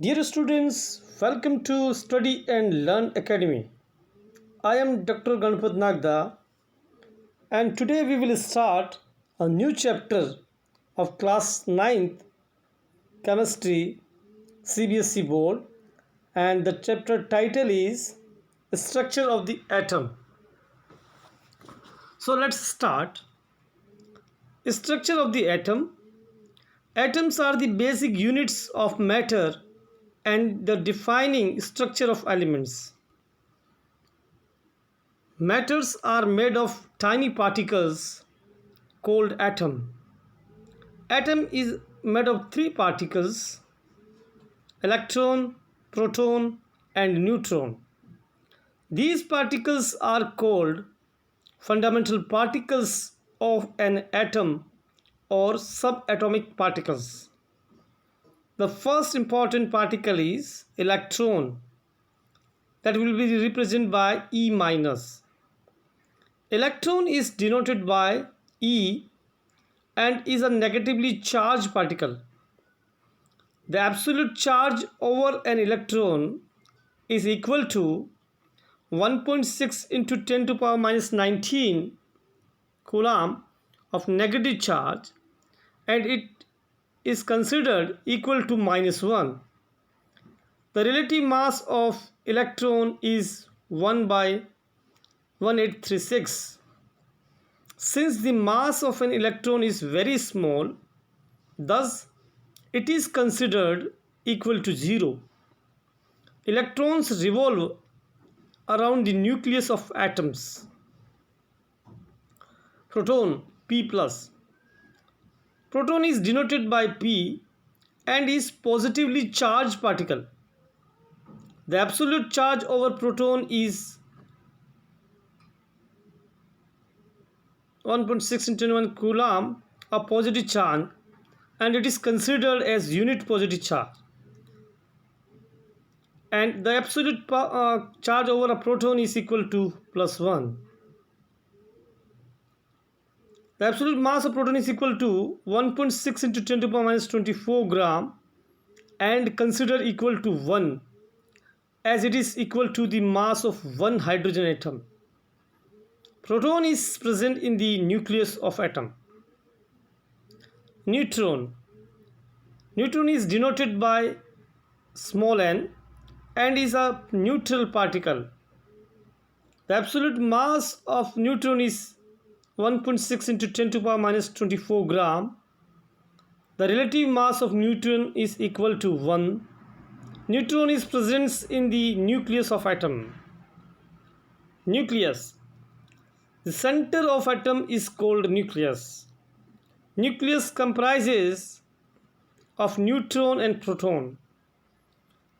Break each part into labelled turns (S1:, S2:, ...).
S1: Dear students, welcome to Study and Learn Academy. I am Dr. Ganpat Nagda, and today we will start a new chapter of class 9th chemistry CBSE board, and the chapter title is Structure of the Atom. So let's start. Structure of the atom. Atoms are the basic units of matter and the defining structure of elements. Matters are made of tiny particles called atom. Atom is made of three particles: electron, proton, and neutron. These particles are called fundamental particles of an atom or subatomic particles. The first important particle is electron, that will be represented by E minus. Electron is denoted by E and is a negatively charged particle. The absolute charge over an electron is equal to 1.6 into 10 to the power minus 19 coulomb of negative charge, and it is considered equal to minus 1. The relative mass of electron is 1 by 1836. Since the mass of an electron is very small, thus it is considered equal to 0. Electrons revolve around the nucleus of atoms. Proton, P plus. Proton is denoted by P and is positively charged particle. The absolute charge over proton is 1.6 into 1 coulomb, a positive charge, and it is considered as unit positive charge. And the absolute charge over a proton is equal to plus 1. The absolute mass of proton is equal to 1.6 into 10 to the power minus 24 gram and considered equal to 1, as it is equal to the mass of one hydrogen atom. Proton is present in the nucleus of atom. Neutron. Neutron is denoted by small n and is a neutral particle. The absolute mass of neutron is 1.6 into 10 to the power minus 24 gram. The relative mass of neutron is equal to 1. Neutron is present in the nucleus of atom. Nucleus. The center of atom is called nucleus. Nucleus comprises of neutron and proton.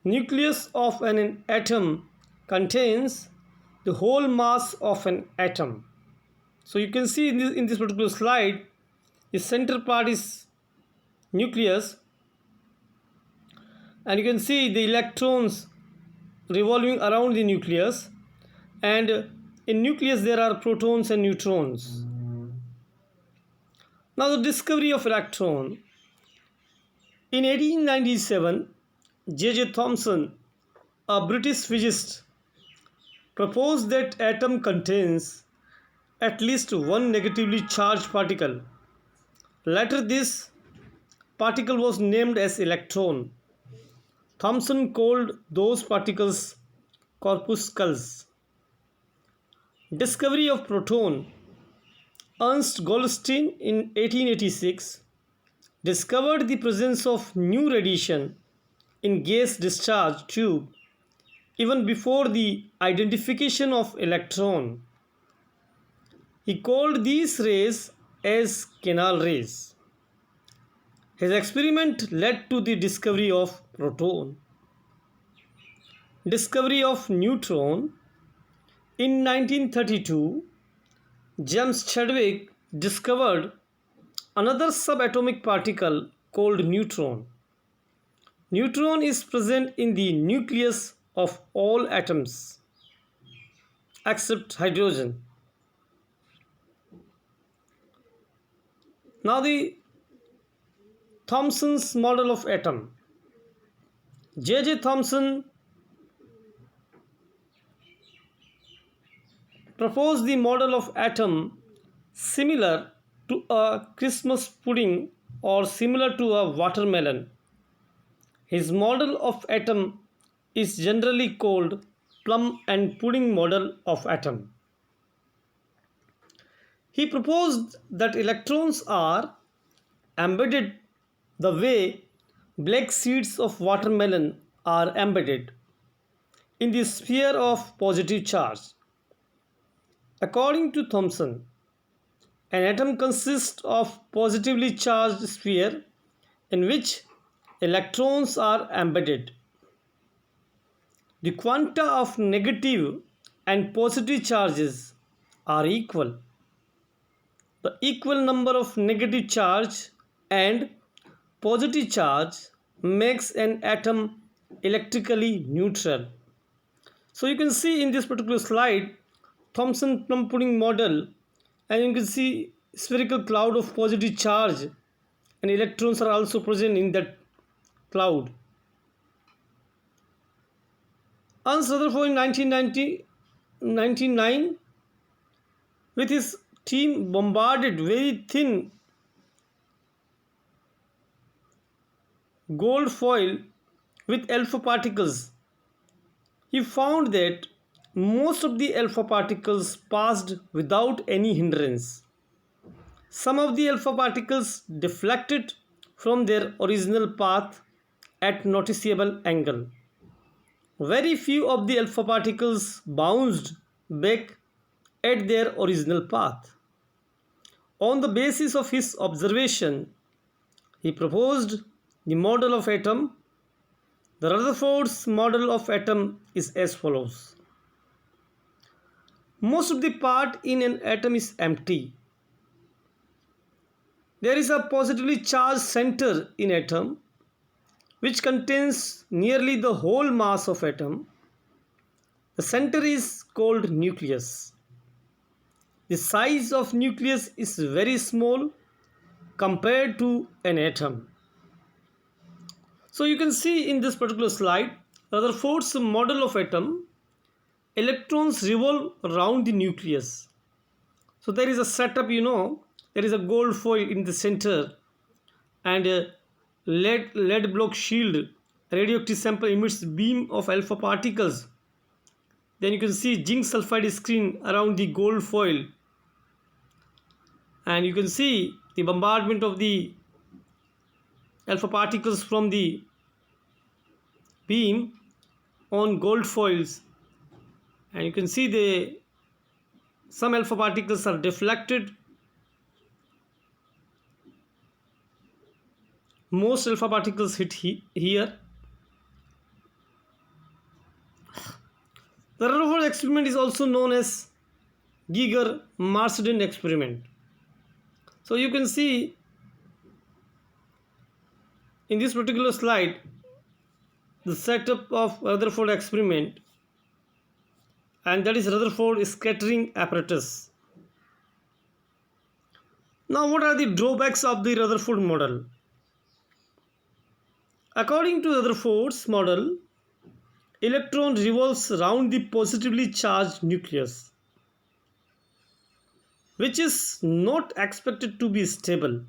S1: Nucleus of an atom contains the whole mass of an atom. So you can see in this particular slide, the center part is nucleus, and you can see the electrons revolving around the nucleus, and in nucleus there are protons and neutrons. Now the discovery of electron. In 1897, J.J. Thomson, a British physicist, proposed that atom contains at least one negatively charged particle. Later this particle was named as electron. Thomson called those particles corpuscles. Discovery of proton. Ernst Goldstein in 1886 discovered the presence of new radiation in gas discharge tube even before the identification of electron. He called these rays as canal rays. His experiment led to the discovery of proton. Discovery of neutron. In 1932, James Chadwick discovered another subatomic particle called neutron. Neutron is present in the nucleus of all atoms except hydrogen. Now the Thomson's model of atom. J. Thomson proposed the model of atom similar to a Christmas pudding or similar to a watermelon. His model of atom is generally called plum and pudding model of atom. He proposed that electrons are embedded the way black seeds of watermelon are embedded in the sphere of positive charge. According to Thomson, an atom consists of positively charged sphere in which electrons are embedded. The quanta of negative and positive charges are equal. The equal number of negative charge and positive charge makes an atom electrically neutral. So you can see in this particular slide Thomson plum pudding model, and you can see spherical cloud of positive charge and electrons are also present in that cloud. Ernst Rutherford in 1999 with his team bombarded very thin gold foil with alpha particles. He found that most of the alpha particles passed without any hindrance. Some of the alpha particles deflected from their original path at noticeable angle. Very few of the alpha particles bounced back at their original path. On the basis of his observation, he proposed the model of atom. The Rutherford's model of atom is as follows. Most of the part in an atom is empty. There is a positively charged center in atom which contains nearly the whole mass of atom. The center is called nucleus. The size of nucleus is very small compared to an atom. So you can see in this particular slide, Rutherford's model of atom, electrons revolve around the nucleus. So there is a setup, there is a gold foil in the center and a lead block shield. Radioactive sample emits beam of alpha particles. Then you can see zinc sulfide screen around the gold foil. And you can see the bombardment of the alpha particles from the beam on gold foils, and you can see some alpha particles are deflected. Most alpha particles hit here. The Rutherford experiment is also known as Giger-Marsden experiment. So you can see in this particular slide the setup of Rutherford experiment, and that is Rutherford scattering apparatus. Now what are the drawbacks of the Rutherford model? According to Rutherford's model, electron revolves around the positively charged nucleus, which is not expected to be stable.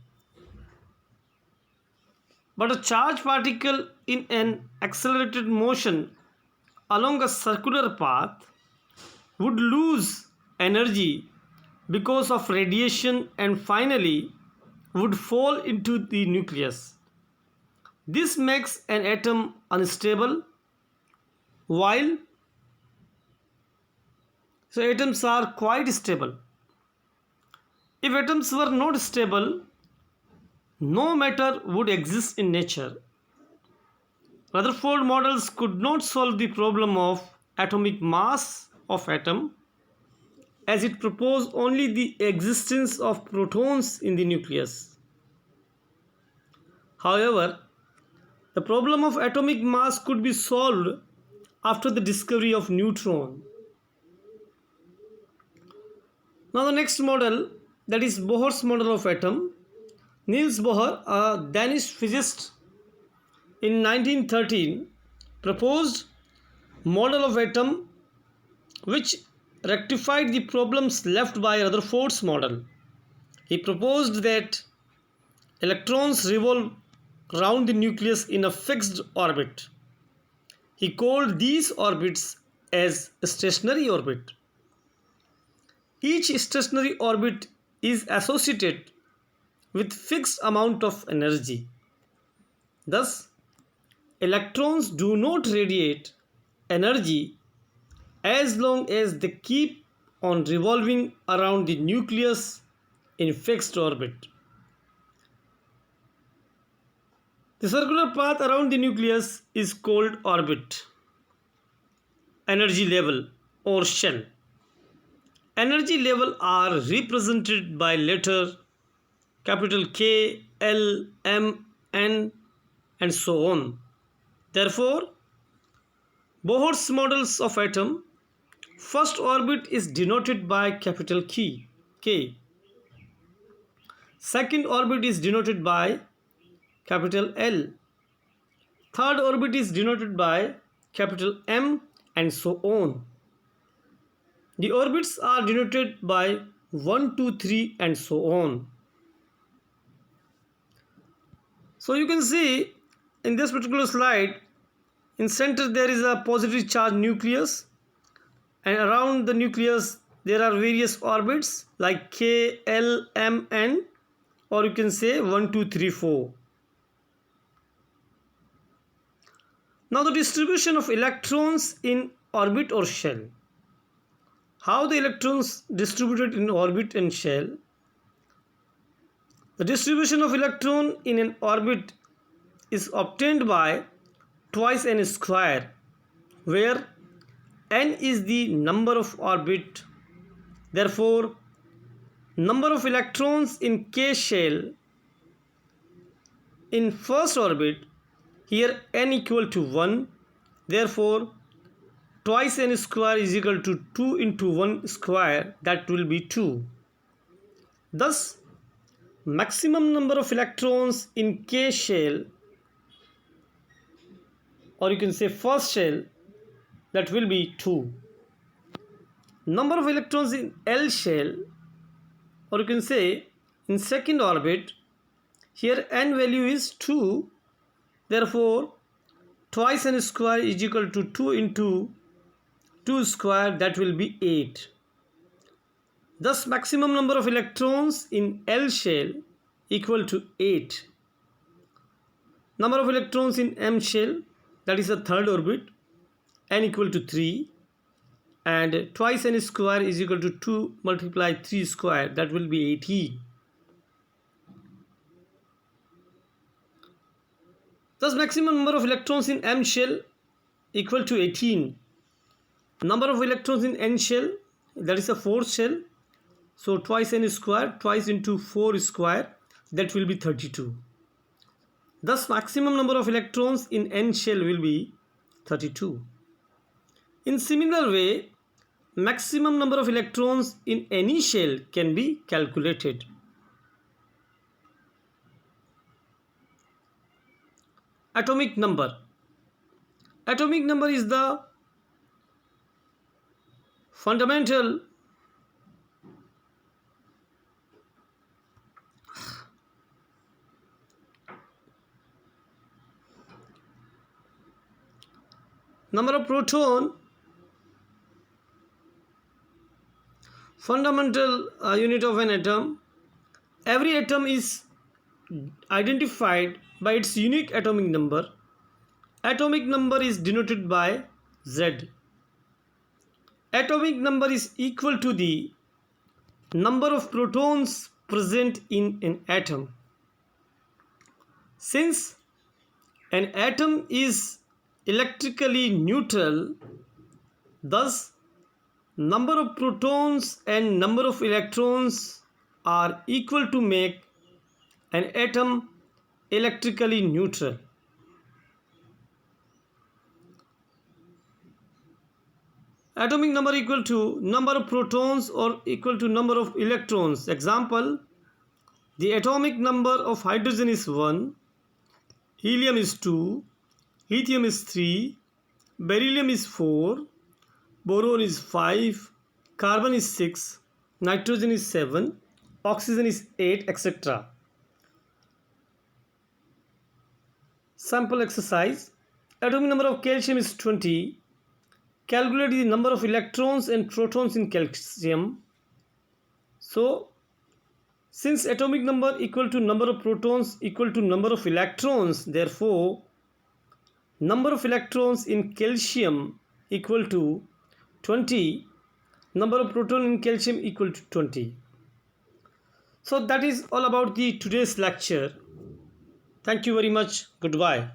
S1: But a charged particle in an accelerated motion along a circular path would lose energy because of radiation and finally would fall into the nucleus. This makes an atom unstable, while atoms are quite stable. If atoms were not stable, no matter would exist in nature. Rutherford models could not solve the problem of atomic mass of atom, as it proposed only the existence of protons in the nucleus. However, the problem of atomic mass could be solved after the discovery of neutron. Now the next model, that is Bohr's model of atom. Niels Bohr, a Danish physicist, in 1913 proposed model of atom which rectified the problems left by Rutherford's model. He proposed that electrons revolve round the nucleus in a fixed orbit. He called these orbits as stationary orbit. Each stationary orbit is associated with fixed amount of energy. Thus, electrons do not radiate energy as long as they keep on revolving around the nucleus in fixed orbit. The circular path around the nucleus is called orbit, energy level or shell. Energy level are represented by letter capital K, L, M, N and so on. Therefore, Bohr's models of atom, first orbit is denoted by capital K. Second orbit is denoted by capital L. Third orbit is denoted by capital M and so on. The orbits are denoted by 1, 2, 3 and so on. So you can see in this particular slide, in center there is a positive charge nucleus, and around the nucleus there are various orbits like K, L, M, N, or you can say 1, 2, 3, 4. Now the distribution of electrons in orbit or shell. How the electrons distributed in orbit and shell? The distribution of electron in an orbit is obtained by twice n square, where n is the number of orbit. Therefore, number of electrons in K shell in first orbit, here n equal to 1. Therefore, twice n square is equal to 2 into 1 square, that will be 2. Thus, maximum number of electrons in K shell, or you can say first shell, that will be 2. Number of electrons in L shell, or you can say in second orbit, here n value is 2. Therefore, twice n square is equal to 2 into 2 square, that will be 8. Thus, maximum number of electrons in L shell equal to 8. Number of electrons in M shell, that is the third orbit, n equal to 3, and twice n square is equal to 2 multiply 3 square, that will be 18. Thus, maximum number of electrons in M shell equal to 18. Number of electrons in N shell, that is a fourth shell, so twice n square, twice into 4 square, that will be 32. Thus, maximum number of electrons in N shell will be 32. In similar way, maximum number of electrons in any shell can be calculated. Atomic number. Atomic number is the fundamental number of proton, fundamental unit of an atom. Every atom is identified by its unique atomic number. Atomic number is denoted by Z. Atomic number is equal to the number of protons present in an atom. Since an atom is electrically neutral, thus number of protons and number of electrons are equal to make an atom electrically neutral. Atomic number equal to number of protons or equal to number of electrons. Example, the atomic number of hydrogen is 1, helium is 2, lithium is 3, beryllium is 4, boron is 5, carbon is 6, nitrogen is 7, oxygen is 8, etc. Sample exercise. Atomic number of calcium is 20. Calculate the number of electrons and protons in calcium. So, since atomic number equal to number of protons equal to number of electrons, therefore, number of electrons in calcium equal to 20, number of proton in calcium equal to 20. So that is all about the today's lecture. Thank you very much. Goodbye.